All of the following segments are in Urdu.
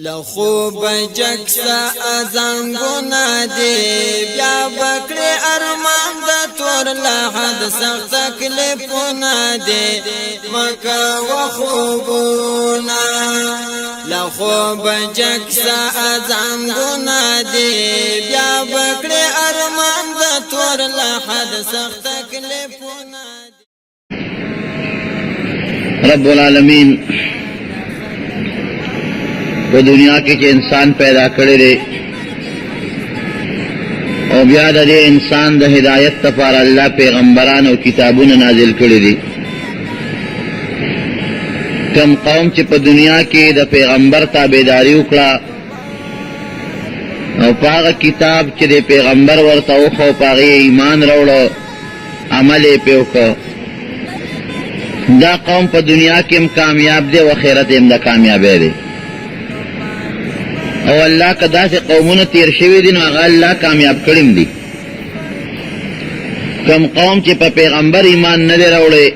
لخوب جکسا ازنگونا دی بیا بکڑی ارمان دا تور لحد سخت تکلیفونا دی مکا و خوبونا لخوب جکسا ازنگونا دی بیا بکڑی ارمان دا تور لحد سخت تکلیفونا دی رب العالمین وہ دنیا کے کہ انسان پیدا کرے دے اور بیا دے انسان دا ہدایت تفار اللہ پیغمبران اور کتابون نازل کرے دے کم قوم چی پا دنیا کے دا پیغمبر تابیداری اکڑا اور پاغ کتاب چی دے پیغمبر ورطا اخو پاغی ایمان روڑا عمل پیوکا دا قوم پا دنیا کے کامیاب دے و خیرت ام دا کامیاب دے او اللہ کا دا سے قومون تیر شوی دی نو اغا اللہ کامیاب کریم دی کم قوم چی پا پیغمبر ایمان ندے روڑے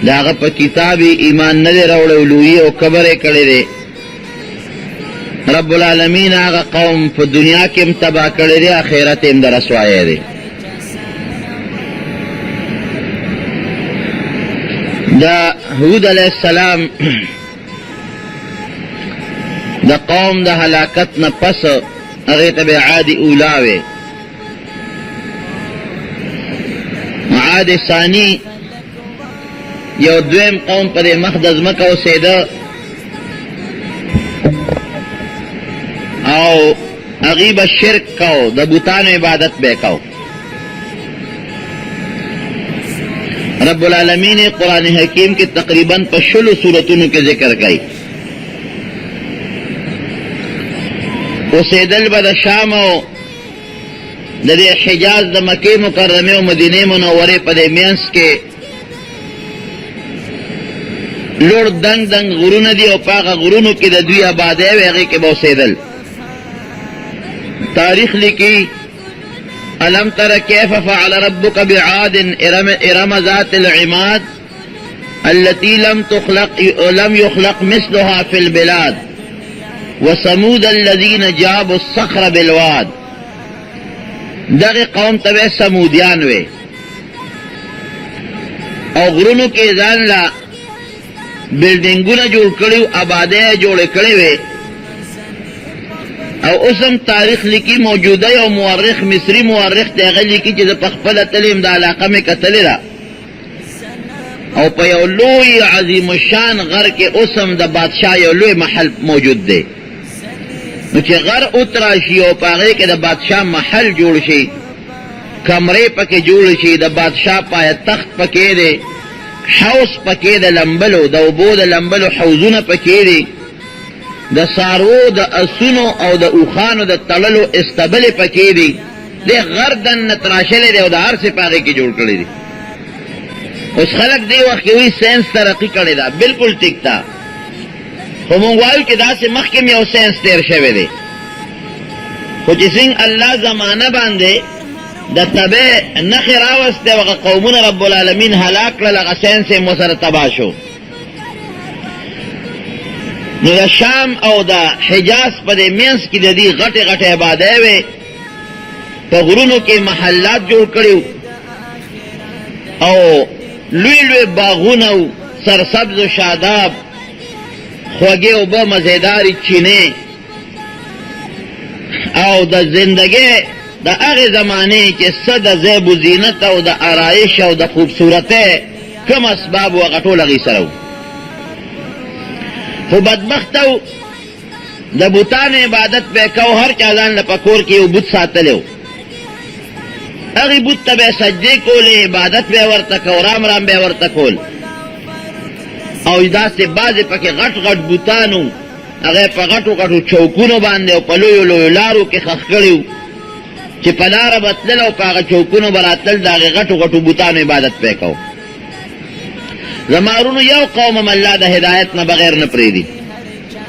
دا اغا پا کتابی ایمان ندے روڑے علوی او کبرے کڑے دے رب العالمین آغا قوم پا دنیا کم تباہ کڑے دے آخیرت ام در اسوائے دے دا حود علیہ السلام دا قوم دا ہلاکت نا پس اغیت بے عاد اولاوے عاد ثانی یو دویم قوم پدے مخدز مکو سیدہ او اغیب شرک کو دا بوتان عبادت بے کو رب العالمین قرآن حکیم کی تقریباً پشلو صورتوں کے ذکر کئی اسیدل با دا شام و دا دے حجاز دا مکی مکرمی و مدینی منوری پا دے مینس کے لوڑ دنگ دنگ غرون دی و پاق غرونو کی دا دوی آبادے ویغی کے با اسیدل تاریخ لکی ألم تر كيف فعل ربك بعاد إرم ذات العماد التي لم يخلق مثلها في البلاد وثمود الذين جابوا الصخر بالواد دغی قوم تبع سمودیان وے او غرونو کے ځان لا بلڈنگونه جوړ کړیو آبادې جوړ کړې وے او اسم تاریخ لکی موجوده یو مورخ مصری مورخ دیغه لکی چې د پخپله تلیم د علاقه مې کتلی ده او په یو لوی عظیم الشان غر کې اسم د بادشاه یو لوی محل موجود دی نو چې غر اتراشي او په هغې کې د بادشاه محل جوړ شي کمرې پکې جوړ شي د بادشاه پایتخت پکې دی حوض پکې د لمبلو د اوبو د لمبلو حوضونه پکې دی د سارو د اسونو او د اوخانو د تړلو استبلې پکې دي د غر دننه تراشلې دی او د هر څه په هغې کې جوړ کړی دي اوس خلک دې وخت کې وایي ساینس ترقي کړې ده بلکل ټیک ده خو مونږ وایو چې داسې مخکې م یو ساینس تېر شوی دی خو چې څنګه الله زمانه باندې د تبع نښې راوستې او هغه قومونه رب العالمین هلاک کړل هغه ساینس یې مو سره تباه شو نو دا شام او دا حجاز پا دے مینس کی دا دی غٹ غٹ عبادے وے پا غرونو کے محلات جوڑ کریو او لوی لوی باغونو سرسبز و شاداب خوگے و با مزیداری چینے او دا زندگی دا اغی زمانے چے صد زیب و زینت او دا آرائش او دا خوبصورتے کم اسباب و غٹو لغی سرو خو بدبختو دا بوتان عبادت پہ کو ہر چازان لپکور کی او بوت ساتلیو اغی بوت تبع سجدے کولے عبادت پہ ورتکو رام رام بے ورتکول او دا سے باز پکے غٹ غٹ بوتانو اغی پا غٹو غٹو چوکونو باندے او پلویو لویو لارو کے خخکڑیو چی پلار بتلل او پاگا چوکونو براتل دا اغی غٹو غٹو بوتانو عبادت پہ کو زمارونو یو قوم اللہ دا ہدایت نہ بغیر نہ پریدی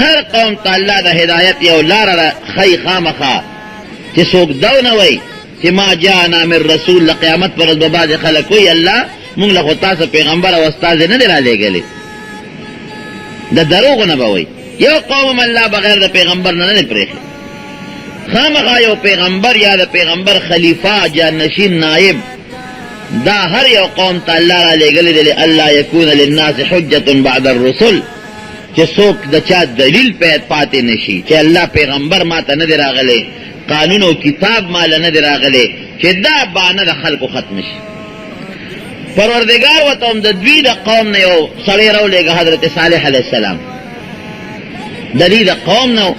ہر قوم تا اللہ دا ہدایت یو لارا خی خامخا چی سوک دو نوی چی ما جانا من رسول لقیامت پر بباد خلقوی اللہ مونگ لخوتا سا پیغمبر و استاز ندر آلے گلی دا دروغ نبوی یو قوم الله بغیر د پیغمبر نه پرېږي. خامخا یو پیغمبر یا د پیغمبر خلیفہ جانشین نائب دا هر یو قوم ته الله را لېږلی دی الله یکون للناس حجة بعد الرسل، چې څوک د چا دلیل پاتې نشي چې الله پیغمبر ما ته نه دی راغلی، قانون او کتاب ماله نه دی راغلی، چې دا بانه د خلکو ختم شي. پروردگار ورته هم د دوی د قوم نه یو سړی راولېږه حضرت صالح علیه السلام، د دې د قوم نه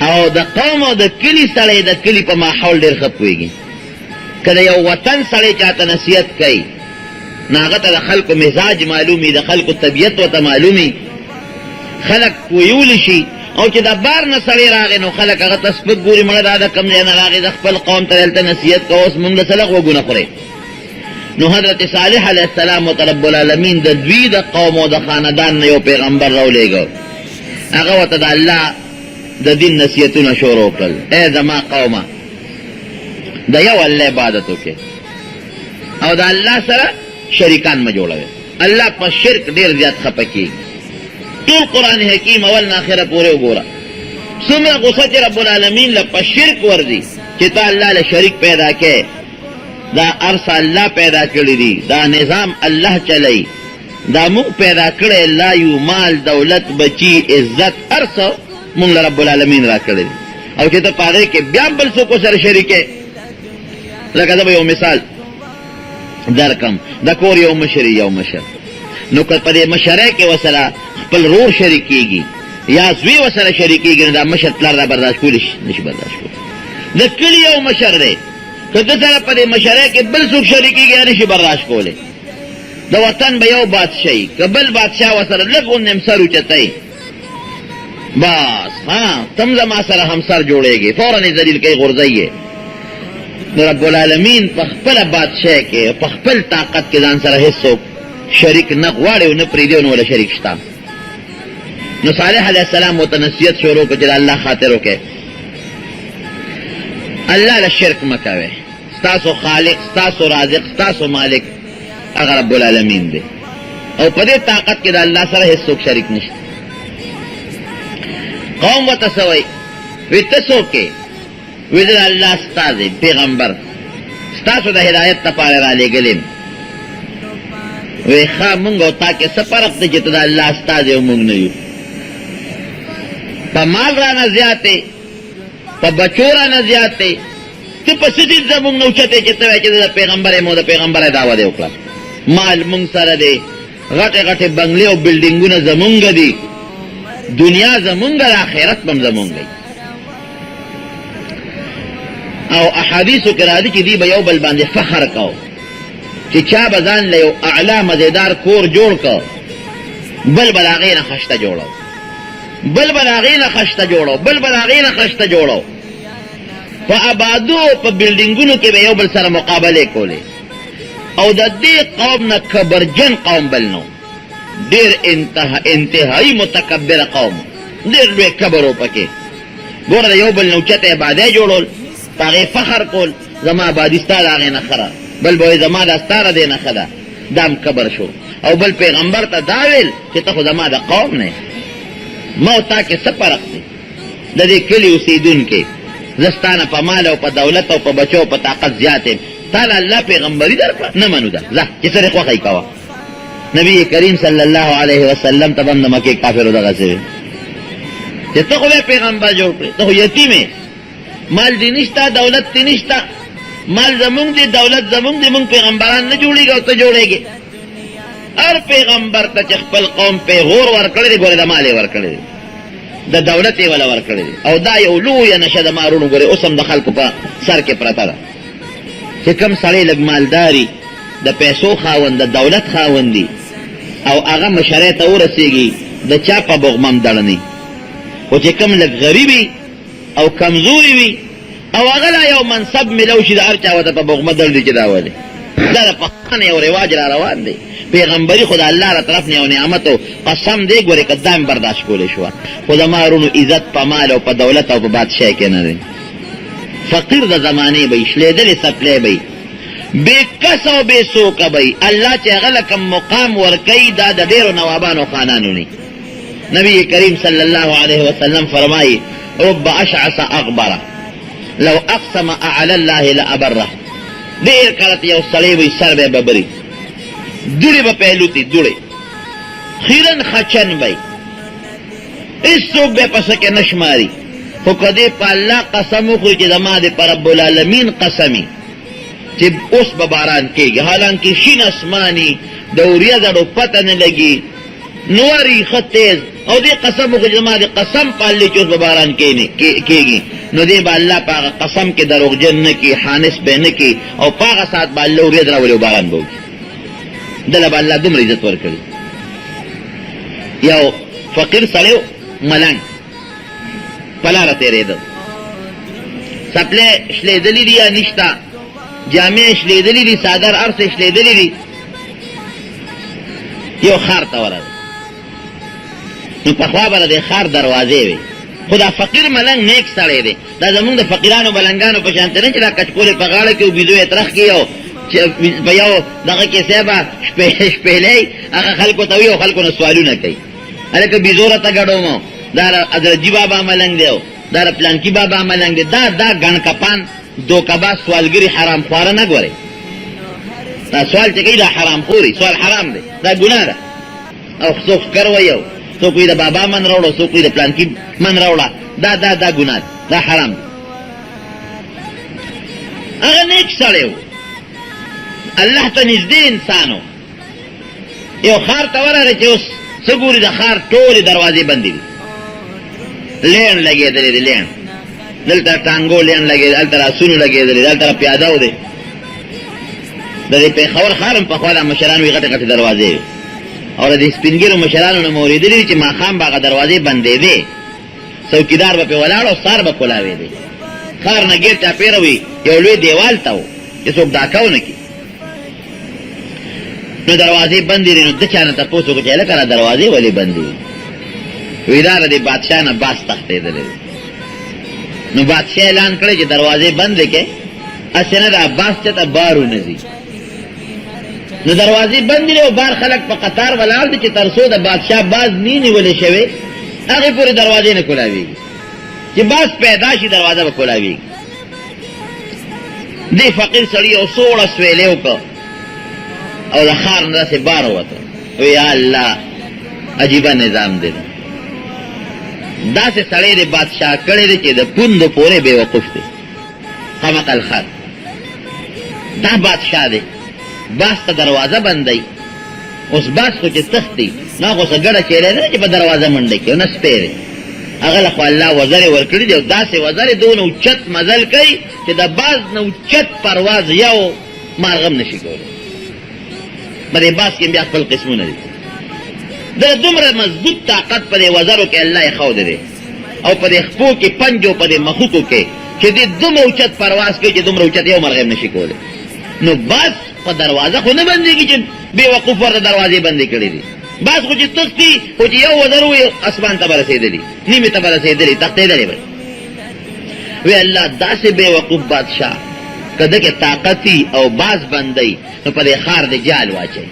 او د قوم او د کلي سړی د کلي په ماحول ډېر ښه پوهېږي. که د یو وطن سړی چاته نصیحت کوي نو هغه ته د خلکو مزاج معلومي، د خلکو طبیعت ورته معلومي، خلک پوهیولی شي. او چې د بار نه سړی راغی نو خلک هغه ته سپک ګوري، مړه دا د کوم ځای نه راغی، د خپل قوم ته دلته نصیحت کوه، اوس موږ له څه لږ غوږونه خورې. نو حضرت صالح علیه السلام ورته رب العالمین د دوی د قوم او د خاندان نه یو پیغمبر راولېږه، هغه ورته د الله د دین نصیحتونه شروع کړل. ای زما قومه د یو الله عبادت وکړئ او د الله سره شریکان مه جوړوئ. الله په شرک ډېر زیات خفه کېږي. ټول قرآن حکیم اول نه آخره پورې وګوره، څومره غصه چې رب العالمین له په شرک ورځي چې تا الله له شریک پیدا کړې. دا ارس الله پیدا کړی دی، دا نظام الله چلی، دا موږ پیدا کړی الله یو، مال دولت بچی عزت هر څه موږ له رب العالمین را کړی دی. او چې ته په هغې کې بیا هم بل څوک سره شریکې، لکه زه به یو مثال درکم، د کور یو مشر یو مشر، نو که په دې مشرۍ کې ورسره خپل رور شریکېږي یا زوی ورسره شریکېږي نو دا مشر پلار دا برداشت کولی شي نشي برداشت کولی. د کلي یو مشر دی، که ده سره په دې مشرۍ کې بل څوک شریکېږي نشي برداشت کولی. د وطن به یو بادشاهي، که بل بادشاه ورسره لږ غوندې سر اوچتوي بس تم زما سره همسر جوړېږي، فوراً یې ذلیل کوي غورځوي یې. نو رب العالمین په خپله بادشاهۍ کې په خپل طاقت کې ځان سره هېڅ څوک شریک نه غواړي او نه پرېږدي نو وله شریک شته. نو صالح علیه السلام ورته نصیحت شروع کړه چې د الله خاطر وکړئ، الله له شرک مه کوئ، ستاسو خالق ستاسو رازق ستاسو مالک هغه رب العالمین دی او په دې طاقت کې د الله سره هېڅ څوک شریک نشته. قوم ورته څه وایي؟ وایي ته څوک یې؟ وایي زه د الله استازی پیغمبر ستاسو د هدایت لپاره رالیږلی یم. وی خواه مونگ او تا که سا فرق ده چه تا دا اللہ استازی و مونگ نیو، پا مال رانا زیادتے پا بچو رانا زیادتے چه پا سجد دا مونگ نو چتے چه توی چه دا پیغمبر مو دا پیغمبر دعوه دے اکلا مال مونگ سر دے غٹ غٹ بنگلے و بلڈنگون زمونگ دی دنیا زمونگ دا آخرت بم زمونگ دی. او احادیثو کرا دی چه دی با یو بل باندے فخر کاؤ چې چا بزان له یو اعلی مزیدار کور جوړ کو، بل بلاغې نه خشته جوړو، بل بلاغې نه خشته جوړو، بل بلاغې نه خشته جوړو. په آبادو په بلډینګونو کې به یو بل سره مقابله کولې. او د دې قوم نه کبرجن قوم بل نو، ډېر انتهایی متکبر قوم، ډېر لوی کبر و پکې. ګوره د یو بل نه اوچته آبادۍ جوړول، په هغې فخر کول، زما آبادي ستا د هغې نه ښه بل به زما دا ستاره دی نه ښه ده، دام کبر شو. او بل پیغمبر ته دا ویل چې ته خو زما د قوم نه، ما او تا کې څه فرق دی؟ د دې کلي اوسېدونکي زه ستا نه په مال او په دولت او په بچو او په طاقت زیات یم، تا له الله پیغمبري درکړه نه منو ده، ځه چې سره خوښه یې کوه. نبي کریم صلی الله علیه وسلم ته به هم د مکې کافرو دغسې ویل چې ته خو بیا پیغمبر جوړ کړې، ته خو یتیم یې، مال دې نشته دولت دې نشته، مال زمونږ دی دولت زمونږ دی، مونږ پیغمبران نه جوړېږي او ته جوړېږي. هر پیغمبر ته چې خپل قوم پیغور ورکړی دی ګورې د مال یې ورکړی دی، د دولت یې وله ورکړی دی. او دا یو لویه نشه د مارونو ګورې اوس هم د خلکو په سر کې پرته ده چې کوم سړی لږ مالداري د پیسو خاوند د دولت خاوندي او هغه مشرۍ ته ورسېږي د چا په بغمم دړني، خو چې کوم لږ غریبي او کمزوري وي او هغه لا یو منصب ملو شي د هر چا ورته په بغمه دړ چې دا ولې دا د پښتانه یو رواج را روان دی. پیغمبري خو د الله را طرف نه یو نعمت او قسم دی ګورې که دا هم برداشت کولی شوه، خو د مارونو عزت په مال او په دولت او په بادشاهۍ کې نه دی. فقیر د زمانې به شلېدلې څپلۍ به بې کس او بې سوکه به الله چې هغه له کوم مقام ورکوي دا د ډېرو نوابانو خانانو نه نبی کریم صلی اللہ علیہ وسلم فرمائی رب اشعث اغبر لو اقسم اعلی اللہ لابرہ دیر کرت یو سڑی وی سر بے ببری دوڑی با پہلو تی دوڑی خیرن خچن بی اس سوک بے پسکے نشماری خو کدی پا اللہ قسم اخری چی دما دے پا رب العالمین قسمی چی اس بباران کے گی حالانکہ شین اسمانی دوریا دڑو پتہ نلگی نواری خط تیز او دے قسم اخری دما دے قسم پالی چی اس بباران کے گی نو دے با اللہ پاک قسم کے دروغ جن نکی حانس بے نکی او پاک ساتھ با اللہ ورید راولی باران بوگی دل با اللہ دم عزت ورکڑی یو فقیر سڑیو ملنگ پلارا تیرے دو سپلے اشلے دلی دیا نشتا جامع اشلے دلی دی سادر عرص اشلے دلی دی یو خار تورا دی نو پخوابر دے خار دروازے وی خدا فقیر ملنگ نیک سڑے دے دا زمون دا فقیرانو بلنگانو پشانتے نہیں چلا کچکولے پغاڑا کیو بیدو اترخ کیو بیو داگا کیسے با شپیلے اگا خلقو تویو خلقو نسوالو نکی الکا بیزورتا گڑو مو دار ادرجی بابا ملنگ دیو دار پلانکی بابا ملنگ دی دا گن کپان دو کبا سوالگری حرام خوارا نگوری دا سوال چکی دا حرام خوری سوال حرام دی دا گناہ دا او سوک کرویو سو کوئی دا بابا من روڑو سو کوئی دا پلانکی من روڑا دا گناہ دا حرام دی اگر نیک سڑے ہو اللہ تا نزدی انسانو یو خار تورا رچے اس سگوری دا خار ٹولی دروازے بندی دی لین لگے دلی دی لین دلتا ٹانگو لین لگے دی دلتا راسونو لگے دلی دلتا پیاداو دی دی پی خور خارم پا خوالا مشرانوی غٹ غٹ دروازے اور دی سپنگیرو مشرانو نموری دلی چی ماخام باقا دروازے بندے دے سوکیدار با پی ولاڑو سار با کلاوے دے خار نگیر چا پیروی یولوی دیوال تاو چی سوک داکاو نکی نو دروازے بندی دی نو دچانا تا پوسو کچھ لکرا دروازے ولی بندی ویدار دی بادشاہ نا باس تختے دلے نو بادشاہ اعلان کرے چی دروازے بند لکے اسینا دا باس چتا بارو نزی نو دروازے بند لے و بار خلق پا قطار والار دی چی ترسو دا بادشاہ باز نینی ولی شوے اگی پوری دروازے نا کلاوی گی چی باز پیداشی دروازہ با کلاوی گی دی فقیر سڑی او سوڑا سویلے کا او دا خار ندا سے بار ہوتا وی اللہ عجیبہ نظام دے دا سے سڑے دے بادشاہ کڑے دے چے دا پندو پورے بے وقف دے خمق الخار دا بادشاہ دے باس تا دروازہ بندائی اس باس کو چے تختی نا کو سا گڑا چیرے دے چے با دروازہ منڈے کیو نا سپیرے اغل اخو اللہ وزر ورکڑی دے دا سے وزر دون اچت مزل کئی چے دا باز نا اچت پرواز یاو مارغم نشی کولے بدے باس کی بیا خپل قسمونه دي دا دومره مضبوط طاقت په وزرو کې الله خو دے او په خپو کې پنجو په مخوتو کې چې دې دومره اوچت پرواز کوي چې دومره اوچت یو مرغه نشي کوله نو باس په دروازه خو نه بنديږي چې بے وقوف ور دروازې بندې کړې دي باس خو چې تختی خو چې یو وزرو اسمان ته رسیدلی نیمه ته رسیدلی تخته دی وی الله داسې بے وقوف بادشاہ کده کې طاقتی او باز بندي نو په خار د جال واچي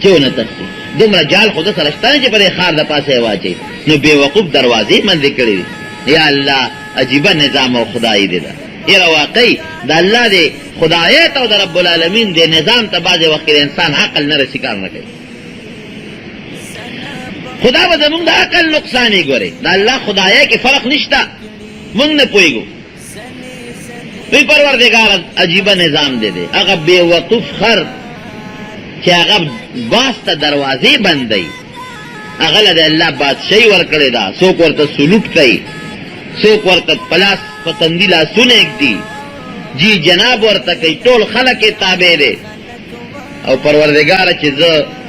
چونه تختی دومره جال خود سره شته چې په خار د پاسه واچي نو بے وقوف دروازې بند کړې یا الله عجیب نظام او خدای دې دا یره واقعي د الله دې خدایت او د رب العالمین دې نظام ته باز وخت انسان عقل نه رسي کار نه کوي خدا به زمونږ د عقل نقصان یې ګوري د الله خدای کې فرق نشته مونږ نه پويګو وی پروردگار عجیبہ نظام دے دے اگر بے وقوف خر کہ اگر باستا دروازے بندئی اگر دے اللہ بادشاہی ورکڑے دا سوک ورطا سلوک کئی سوک ورطا پلاس پتندیلا سنیک دی جی جناب ورطا کئی ٹول خلق تابع دے او پروردگار چیز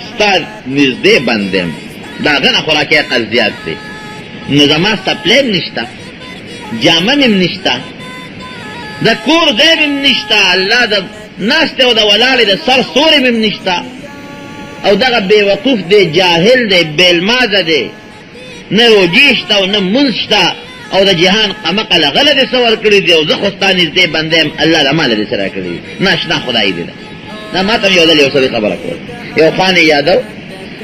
ستا نزدے بندیم دا غن خوراکی قلزیات دے نظامات ستا پلین نشتا جامن ام نشتا دا کور دیب ام نشتا اللہ دا ناستے و دا ولال دا سر سورم ام نشتا او دا بے وقوف دے جاہل دے بیلماز دے نہ روجیشتا و نہ منشتا او دا جہان قمقل غلط سور کری دے او زخستانی دے بندیم اللہ دا مال دے سرا کری ناشنا خدای دے دا نا ما تم یو دل یو سری خبر کول یو خانی یادو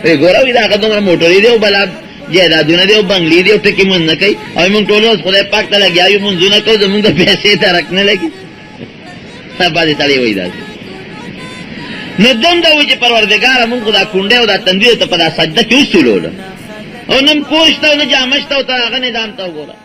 وی گوراوی دا قدوم را موٹوری دے و بلا جایدادونه دی او بنگلې دی او ټکي مونځ نه کوي او موږ ټول اوس خدای پاک ته لګیا یو مونځونه کوو زمونږ د پیسې درک نه لګي بعضې سړی وایي داسې نو دم دا وایي چې پروردګاره مونږ خو دا کونډۍ او دا تندوی ته په دا سجده کې وسولوله او نه پوه شته او نه جامه شته او ته هغه نظام ته وګوره